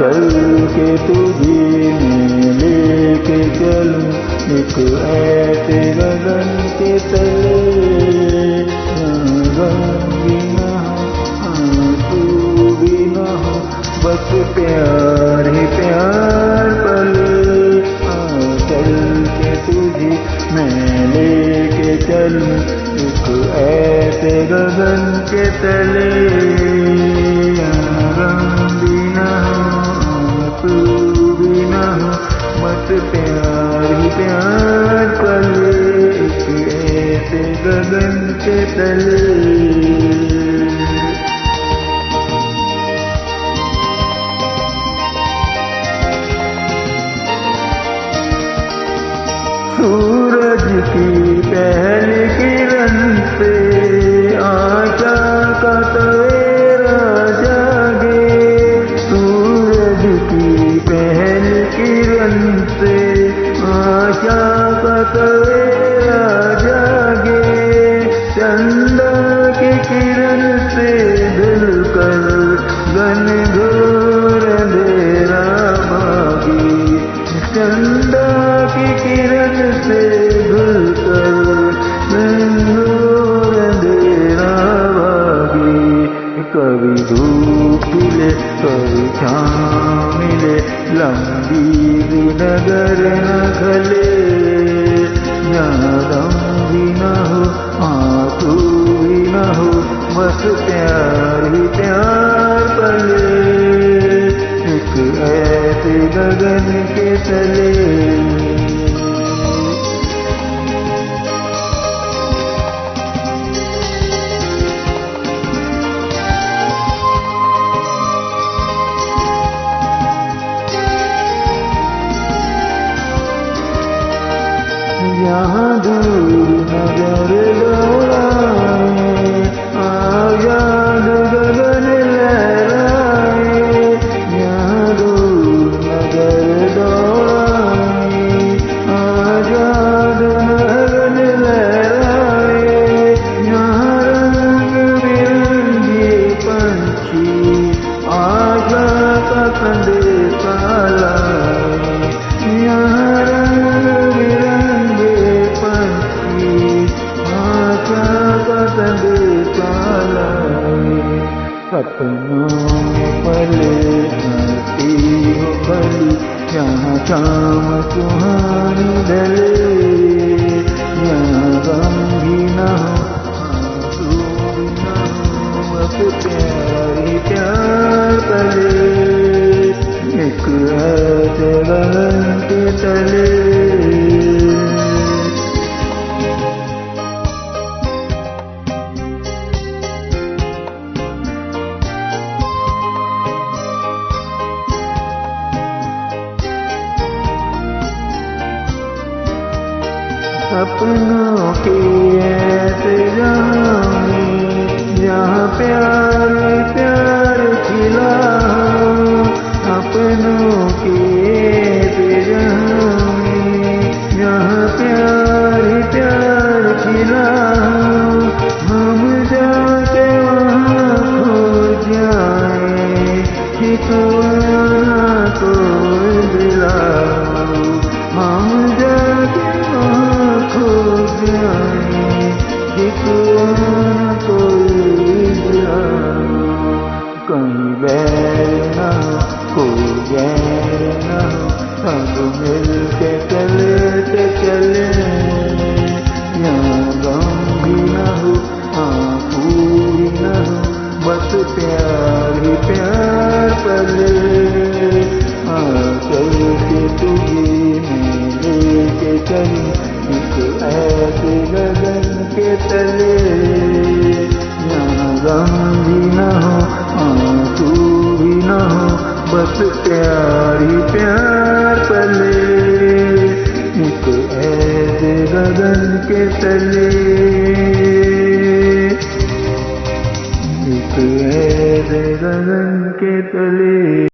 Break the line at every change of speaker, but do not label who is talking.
चल के तुझे मैं लेके चलूं एक ऐसे गगन के तले, गम भी न हो तू भी न हो, बस प्यार ही प्यार पले। चल के तुझे मैं लेके चलूं एक ऐसे गगन के तले, गम भी न हो तू भी न हो, बस प्यार ही प्यार पले एक ऐसे गगन के तले। सूरज की पहली किरण से आशा का सवेरा जागे, सूरज की पहली किरण से आशा का सवेरा जागे, चंदा की किरण से दिलकर घनघोर अंधेरा भागी, चंदा की किरण से घुलकर घनघोर अंधेरा भागी। कभी धूप खिले कभी छाँव मिले, लंबी नगर न खले, जहाँ गम भी न हो आंसू भी न हो, बस प्यार ही प्यार पले एक ऐसे गगन के तले। यहाँ दूर नजर दौड़ाए, आजाद गगन लहराए, यहाँ दूर नजर दौड़ाए, आजाद गगन लहराए, यहाँ रंग बिरंगे पंछी आशा का संदेशा लाए, यहाँ रंग बिरंगे संदेशा लाए। सपनों में पले हंसती हो भली, यहाँ शाम सुहानी ढले, यहाँ गम भी न हो आंसू भी न हो, बस प्यार ही प्यार पले एक ऐसे गगन के तले। सपनों के ऐसे जहाँ में जहाँ प्यार प्यार खिला, सपनों के ऐसे जहाँ में जहाँ प्यार प्यार खिला, हम जाके वहाँ खो जाए, ठिकाना तो दिलाओ, हम जाके खो जाए, ठिकाना कोई दिलाओ। कहीं बैर न हो कोई गैर न हो, सब मिल के चलते चले, यहाँ गम भी न हो आंसू भी न हो, बस प्यार ही प्यार पले। चल के तुझे मैं लेके चलूं एक ऐसे गगन के तले, यहाँ गम भी न हो आंसू भी न हो, बस प्यार ही प्यार पले एक ऐसे गगन के तले, एक ऐसे गगन के तले।